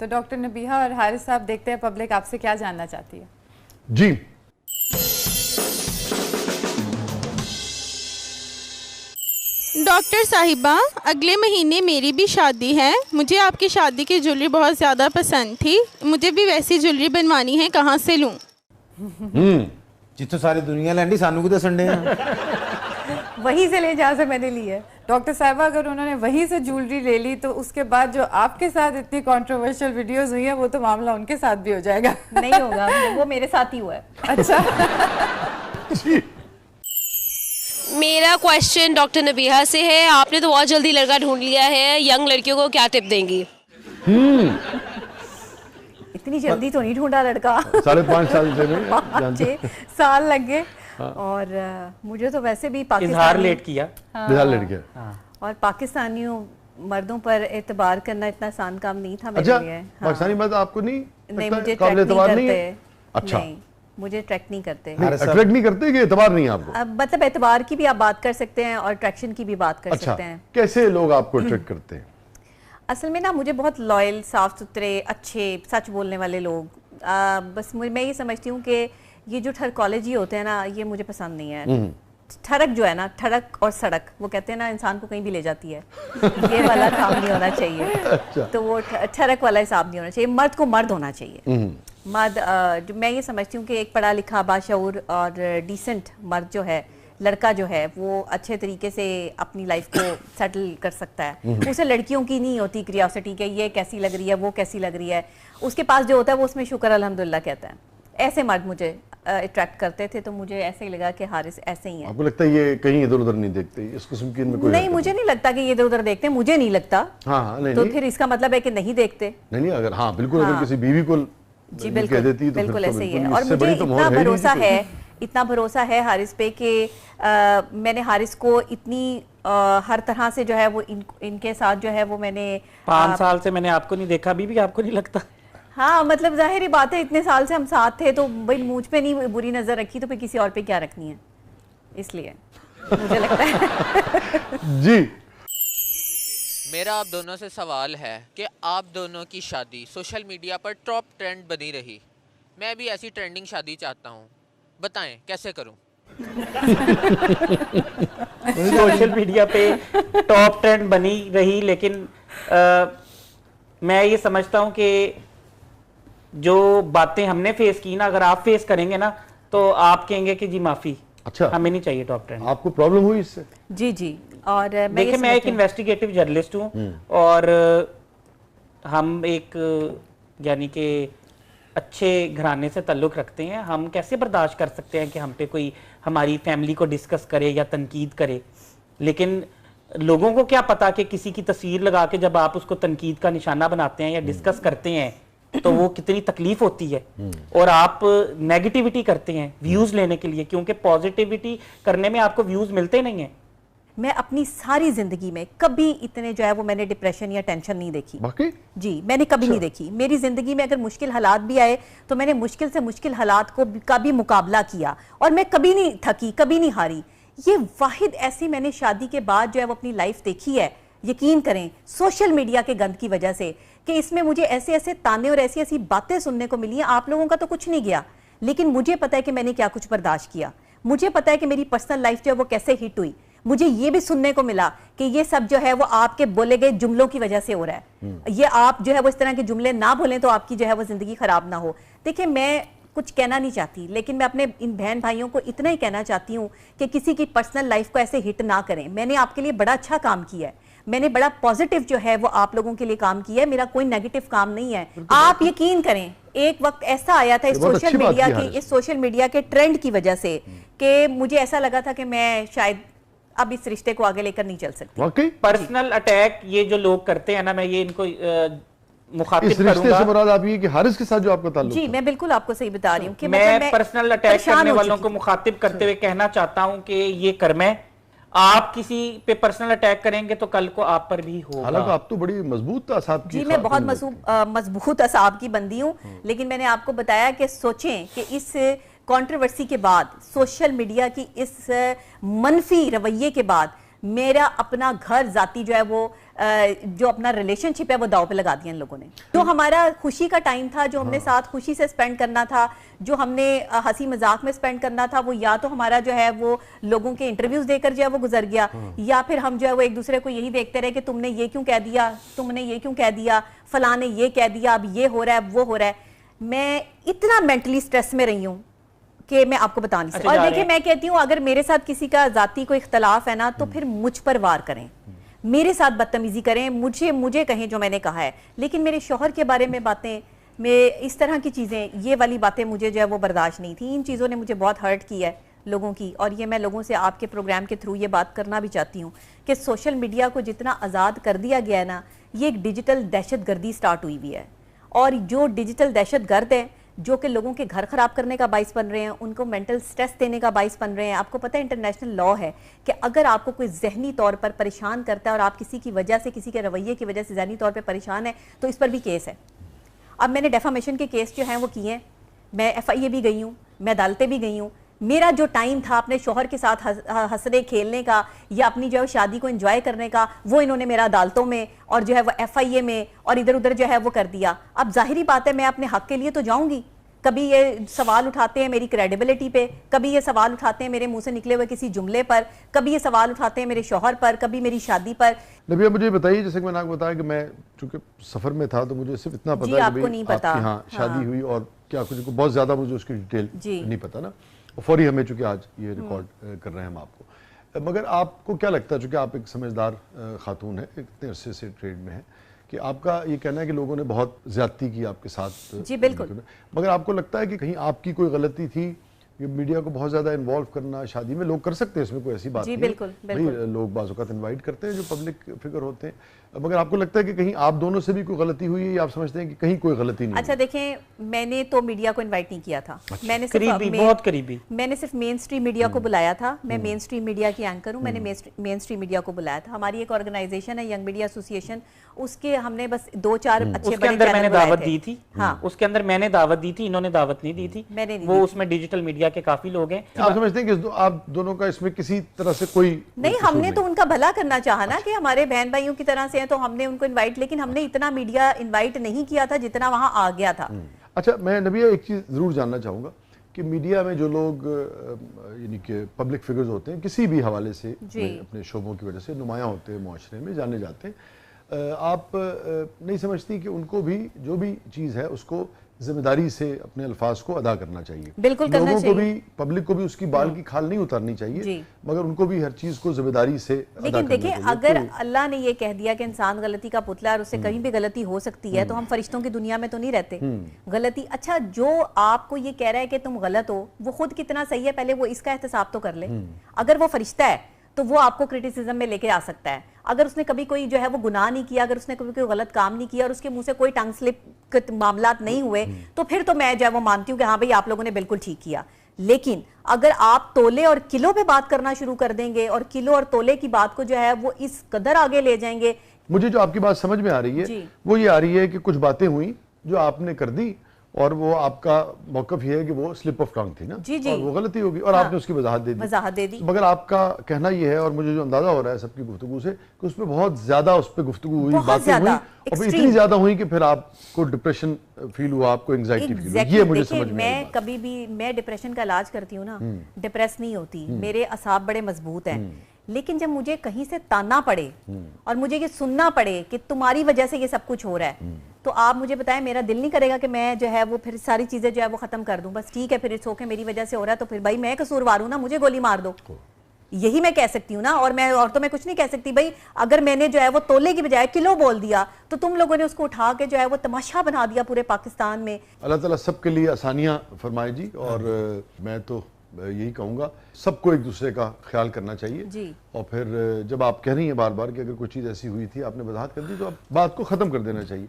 तो डॉक्टर नबीहा और हारिस साहब, देखते हैं पब्लिक आपसे क्या जानना चाहती है। जी, डॉक्टर साहिबा, अगले महीने मेरी भी शादी है। मुझे आपकी शादी की ज्वेलरी बहुत ज़्यादा पसंद थी। मुझे भी वैसी ज्वेलरी बनवानी है, कहाँ से लूँ? जितों सारी दुनिया लैंडी सानू को दसन डे वहीं से ले जहाँ से मैंने ली है। डॉक्टर साहिबा, अगर उन्होंने वहीं से ज्वेलरी ले ली तो उसके बाद जो आपके साथ इतनी कंट्रोवर्शियल वीडियोस हुई है वो तो मामला उनके साथ भी हो जाएगा। नहीं होगा, वो मेरे साथ ही हुआ है। अच्छा। मेरा क्वेश्चन डॉक्टर नबीहा से है। आपने तो बहुत जल्दी लड़का ढूंढ लिया है, यंग लड़कियों को क्या टिप देंगी? इतनी जल्दी तो नहीं ढूंढा लड़का। 5.5 साल से 6 साल लग गए। और मुझे तो वैसे भी इजहार लेट किया। इजहार लेट किया। और पाकिस्तानियों मर्दों पर एतबार करना इतना आसान काम नहीं था मेरे अच्छा, लिए। पाकिस्तानी मर्द आपको नहीं मुझे काबिल एतबार नहीं है? अच्छा, नहीं, मुझे ट्रैक नहीं करते। अट्रैक्ट नहीं करते कि एतबार नहीं है आपको? अब मतलब एतबार की भी आप बात कर सकते हैं और अट्रैक्शन की भी बात कर सकते हैं। कैसे लोग आपको अट्रैक्ट करते हैं? असल में ना मुझे बहुत लॉयल, साफ सुथरे, अच्छे, सच बोलने वाले लोग, बस मैं ये समझती हूँ कि ये जो ठरकॉलेजी होते हैं ना, ये मुझे पसंद नहीं है। ठरक जो है ना, ठड़क और सड़क, वो कहते हैं ना इंसान को कहीं भी ले जाती है। ये वाला काम नहीं होना चाहिए। अच्छा। तो वो ठरक वाला हिसाब नहीं होना चाहिए। मर्द को मर्द होना चाहिए। मर्द जो मैं ये समझती हूँ कि एक पढ़ा लिखा, बाशऊर और डिसेंट मर्द जो है, लड़का जो है, वो अच्छे तरीके से अपनी लाइफ को सेटल कर सकता है। उसे लड़कियों की नहीं होती क्रियोसिटी के ये कैसी लग रही है, वो कैसी लग रही है। उसके पास जो होता है वो उसमें शुक्र अल्हम्दुलिल्लाह कहता है। ऐसे मर्द मुझे अट्रैक्ट करते थे, तो मुझे ऐसे ही लगा कि हारिस ऐसे ही है। आपको लगता है ये कहीं इधर उधर नहीं देखते इस किस्म की? इनमें कोई नहीं, मुझे नहीं लगता कि ये इधर उधर देखते हैं, मुझे नहीं लगता। हाँ, नहीं, तो नहीं। फिर इसका मतलब है कि नहीं देखते। नहीं, अगर हाँ बिल्कुल, अगर किसी बीवी को जी कह देती तो बिल्कुल फिर तो ऐसे ही है। बिल्कुल और इससे मुझे बड़ी तो इतना मोहर है ही नहीं भरोसा कोई। है, इतना भरोसा है हारिस पे कि मैंने हारिस को इतनी हर तरह से जो है वो इनके साथ जो है वो मैंने 5 साल से मैंने आपको नहीं देखा, अभी भी आपको नहीं लगता? हाँ, मतलब जाहिर बात है, इतने साल से हम साथ थे तो भाई मुझ पे नहीं बुरी नजर रखी तो फिर किसी और पे क्या रखनी है, इसलिए मुझे लगता है। जी, मेरा आप दोनों से सवाल है कि आप दोनों की शादी सोशल मीडिया पर टॉप ट्रेंड बनी रही। मैं भी ऐसी ट्रेंडिंग शादी चाहता हूँ, बताएं कैसे करूँ? सोशल मीडिया पे टॉप ट्रेंड बनी रही, लेकिन मैं ये समझता हूँ कि जो बातें हमने फेस की ना, अगर आप फेस करेंगे ना तो आप कहेंगे कि जी माफी। अच्छा, हमें नहीं चाहिए टॉप ट्रेंड। आपको प्रॉब्लम हुई इससे? जी जी। और देखिए, मैं एक इन्वेस्टिगेटिव जर्नलिस्ट हूँ और हम एक यानी कि अच्छे घराने से ताल्लुक़ रखते हैं। हम कैसे बर्दाश्त कर सकते हैं कि हम पे कोई हमारी फैमिली को डिस्कस करे या तनकीद करे? लेकिन लोगों को क्या पता कि किसी की तस्वीर लगा के जब आप उसको तनकीद का निशाना बनाते हैं या डिस्कस करते हैं तो वो कितनी तकलीफ होती है। और आप नेगेटिविटी करते हैं व्यूज लेने के लिए, क्योंकि पॉजिटिविटी करने में आपको व्यूज मिलते नहीं है। मैं अपनी सारी जिंदगी में कभी इतने जो है वो मैंने डिप्रेशन या टेंशन नहीं देखी। बाकी? जी, मैंने कभी नहीं देखी। मेरी जिंदगी में अगर मुश्किल हालात भी आए तो मैंने मुश्किल से मुश्किल हालात का भी मुकाबला किया और मैं कभी नहीं थकी, कभी नहीं हारी। ये वाहिद ऐसी मैंने शादी के बाद जो है वो अपनी लाइफ देखी है, यकीन करें, सोशल मीडिया के गंद की वजह से, कि इसमें मुझे ऐसे ऐसे ताने और ऐसी ऐसी बातें सुनने को मिली हैं। आप लोगों का तो कुछ नहीं गया, लेकिन मुझे पता है कि मैंने क्या कुछ बर्दाश्त किया। मुझे पता है कि मेरी पर्सनल लाइफ जो है वो कैसे हिट हुई। मुझे ये भी सुनने को मिला कि ये सब जो है वो आपके बोले गए जुमलों की वजह से हो रहा है। ये आप जो है वो इस तरह के जुमले ना बोलें तो आपकी जो है वो जिंदगी खराब ना हो। देखिए, मैं कुछ कहना नहीं चाहती, लेकिन मैं अपने इन बहन भाइयों को इतना ही कहना चाहती हूँ कि किसी की पर्सनल लाइफ को ऐसे हिट ना करें। मैंने आपके लिए बड़ा अच्छा काम किया है, मैंने बड़ा पॉजिटिव जो है वो आप लोगों के लिए काम किया है, मेरा कोई नेगेटिव काम नहीं है। आप यकीन करें, एक वक्त ऐसा आया था इस सोशल मीडिया के ट्रेंड की वजह से कि मुझे ऐसा लगा था कि मैं शायद अब इस रिश्ते को आगे लेकर नहीं चल सकती। पर्सनल अटैक ये जो लोग करते हैं ना, मैं ये इनको मुखातिब इस रिश्ते से मुराद आप ये कि हारिस के साथ जो आपका ताल्लुक? जी, मैं बिल्कुल आपको सही बता रही हूँ कि मैं पर्सनल अटैक करने वालों को मुखातिब करते हुए कहना चाहता हूँ कि ये कर्म है। आप किसी पे पर्सनल अटैक करेंगे तो कल को आप पर भी होगा। हालांकि आप तो बड़ी मजबूत असाब की। जी, मैं बहुत मजबूत असाब की बंदी हूँ, लेकिन मैंने आपको बताया कि सोचें कि इस कंट्रोवर्सी के बाद, सोशल मीडिया की इस मनफी रवैये के बाद, मेरा अपना घर जाती जो है वो जो अपना रिलेशनशिप है वो दाव पे लगा दिया इन लोगों ने। जो हमारा खुशी का टाइम था, जो हमने साथ खुशी से स्पेंड करना था, जो हमने हंसी मजाक में स्पेंड करना था, वो या तो हमारा जो है वो लोगों के इंटरव्यूज देकर जो है वो गुजर गया, या फिर हम जो है वो एक दूसरे को यही देखते रहे कि तुमने ये क्यों कह दिया, तुमने ये क्यों कह दिया, फलां ने ये कह दिया, अब ये हो रहा है वो हो रहा है। मैं इतना मेंटली स्ट्रेस में रही हूँ कि मैं आपको बता नहीं सकती। और देखिए मैं कहती हूँ अगर मेरे साथ किसी का जाती कोई इख्तलाफ है ना तो फिर मुझ पर वार करें, मेरे साथ बदतमीजी करें, मुझे कहें जो मैंने कहा है, लेकिन मेरे शौहर के बारे में बातें, मैं इस तरह की चीज़ें, ये वाली बातें मुझे जो है वो बर्दाश्त नहीं थी। इन चीज़ों ने मुझे बहुत हर्ट किया है लोगों की, और ये मैं लोगों से आपके प्रोग्राम के थ्रू ये बात करना भी चाहती हूँ कि सोशल मीडिया को जितना आज़ाद कर दिया गया है ना, ये एक डिजिटल दहशतगर्दी स्टार्ट हुई हुई है, और जो डिजिटल दहशतगर्द हैं जो कि लोगों के घर खराब करने का बाइस बन रहे हैं, उनको मेंटल स्ट्रेस देने का बाइस बन रहे हैं। आपको पता है इंटरनेशनल लॉ है कि अगर आपको कोई जहनी तौर पर परेशान करता है और आप किसी की वजह से, किसी के रवैये की वजह से जहनी तौर पर परेशान है, तो इस पर भी केस है। अब मैंने डेफामेशन के केस जो हैं वो किए हैं, मैं FIA भी गई हूँ, मैं अदालतें भी गई हूँ। मेरा जो टाइम था अपने शौहर के साथ हंसने खेलने का या अपनी जो है शादी को एंजॉय करने का, वो इन्होंने मेरा अदालतों में और जो है वो FIA में और इधर उधर जो है वो कर दिया। अब जाहिरी बात है मैं अपने हक के लिए तो जाऊंगी। कभी ये सवाल उठाते हैं मेरी क्रेडिबिलिटी पे, कभी ये सवाल उठाते हैं मेरे मुंह से निकले हुए किसी जुमले पर, कभी ये सवाल उठाते हैं मेरे शौहर पर, कभी मेरी शादी पर। नबिया मुझे बताइए, जैसे कि मैंने आपको बताया कि मैं चूंकि सफर में था तो मुझे सिर्फ इतना पता है कि आपको नहीं पता आपकी हाँ शादी हुई और क्या कुछ, बहुत ज्यादा मुझे उसकी डिटेल नहीं पता ना, फौरी हमें चूंकि आज ये रिकॉर्ड कर रहे हैं हम आपको। मगर आपको क्या लगता है, चूंकि आप एक समझदार खातून है, इतने अरसे से ट्रेड में है, कि आपका ये कहना है कि लोगों ने बहुत ज्यादती की आपके साथ? जी बिल्कुल। मगर आपको लगता है कि कहीं आपकी कोई गलती थी? ये मीडिया को बहुत ज्यादा इन्वॉल्व करना शादी में, लोग कर सकते हैं, इसमें कोई ऐसी बात नहीं। बिल्कुल, बिल्कुल। लोग बाज़ औक़ात इनवाइट करते हैं जो पब्लिक फिगर होते हैं, मगर आपको लगता है कि कहीं आप दोनों से भी कोई गलती हुई है या आप समझते हैं कि कहीं कोई गलती नहीं? अच्छा देखें, मैंने तो मीडिया को इनवाइट नहीं किया था। अच्छा। मैंने बहुत करीबी मैंने सिर्फ मेन स्ट्रीम मीडिया को बुलाया था। मैं मेन स्ट्रीम मीडिया की एंकर हूँ, मैंने मेन स्ट्रीम मीडिया को बुलाया था। हमारी एक ऑर्गेनाइजेशन है यंग मीडिया एसोसिएशन, उसके हमने बस 2-4 अच्छे उसके अंदर मैंने दावत दी थी। हाँ, उसके अंदर मैंने दावत दी थी, इन्होंने दावत नहीं दी थी। मैंने वो उसमें डिजिटल मीडिया के काफी लोग हैं। आप समझते हैं कि आप दोनों का इसमें किसी तरह से कोई नहीं? हमने तो उनका भला करना चाहा ना कि हमारे बहन भाइयों की तरह से हैं, तो हमने उनको इनवाइट, लेकिन हमने इतना मीडिया इनवाइट नहीं किया था जितना वहां आ गया था। अच्छा, मैं नबिया एक चीज जरूर जानना चाहूंगा कि मीडिया में जो लोग यानी कि पब्लिक फिगर्स होते हैं, किसी भी हवाले से अपने शोबों की वजह से नुमायां होते हैं, मुआशरे में जाने जाते हैं, आप नहीं समझती कि उनको भी जो भी चीज़ है उसको जिम्मेदारी से अपने अल्फाज को अदा करना चाहिए? बिल्कुल करना लोगों चाहिए। को भी, पब्लिक को भी उसकी बाल की खाल नहीं उतारनी चाहिए, मगर उनको भी हर चीज को जिम्मेदारी से अदा करना चाहिए। लेकिन देखिए, अगर अल्लाह ने ये कह दिया कि इंसान गलती का पुतला है और उससे कहीं भी गलती हो सकती है, तो हम फरिश्तों की दुनिया में तो नहीं रहते। गलती, अच्छा जो आपको ये कह रहा है कि तुम गलत हो, वो खुद कितना सही है पहले वो इसका एहतसाब तो कर ले। अगर वो फरिश्ता है तो वो आपको क्रिटिसिज्म में लेके आ सकता है। अगर उसने कभी कोई जो है वो गुनाह नहीं किया, अगर उसने कभी कोई गलत काम नहीं किया और उसके मुंह से कोई टंग स्लिप के मामलात नहीं हुए, तो फिर तो मैं जो है वो मानती हूँ कि हाँ भाई आप लोगों ने बिल्कुल ठीक किया। लेकिन अगर आप तोले और किलो पे बात करना शुरू कर देंगे और किलो और तोले की बात को जो है वो इस कदर आगे ले जाएंगे। मुझे जो आपकी बात समझ में आ रही है वो ये आ रही है कि कुछ बातें हुई जो आपने कर दी और वो आपका मौकफ ये है कि वो स्लिप ऑफ टंग थी ना, जी जी, और वो गलती होगी और आपने उसकी वजाहत दे दी। मगर आपका कहना ये है, और मुझे जो अंदाजा हो रहा है सबकी गुफ्तगू से, कि उसमें बहुत ज्यादा उस पर गुफ्तगू हुई, बातें हुई, और फिर इतनी ज्यादा हुई कि फिर आपको डिप्रेशन फील हुआ, आपको एंजाइटी फील हुई। ये मुझे समझ में मैं कभी भी, मैं डिप्रेशन का इलाज करती हूँ ना, डिप्रेस नहीं होती, मेरे असाब बड़े मजबूत हैं। लेकिन जब मुझे कहीं से ताना पड़े और मुझे ये सुनना पड़े कि तुम्हारी वजह से ये सब कुछ हो रहा है, तो आप मुझे बताएं, मेरा दिल नहीं करेगा कि मैं जो है वो फिर सारी चीजें जो है वो खत्म कर दूं, बस ठीक है फिर इट्स ओके, मेरी वजह से हो रहा है तो फिर भाई मैं कसूरवार हूं ना, मुझे गोली मार दो, यही मैं कह सकती हूँ ना। और तो मैं कुछ नहीं कह सकती। भाई अगर मैंने जो है वो तोले की बजाय किलो बोल दिया तो तुम लोगों ने उसको उठा के जो है वो तमाशा बना दिया पूरे पाकिस्तान में। अल्लाह ताला सबके लिए आसानियां फरमाए जी, और मैं तो यही कहूँगा सबको एक दूसरे का ख्याल करना चाहिए जी। और फिर जब आप कह रही हैं बार बार कि अगर कोई चीज़ ऐसी हुई थी आपने वजाहत कर दी, तो आप बात को ख़त्म कर देना चाहिए।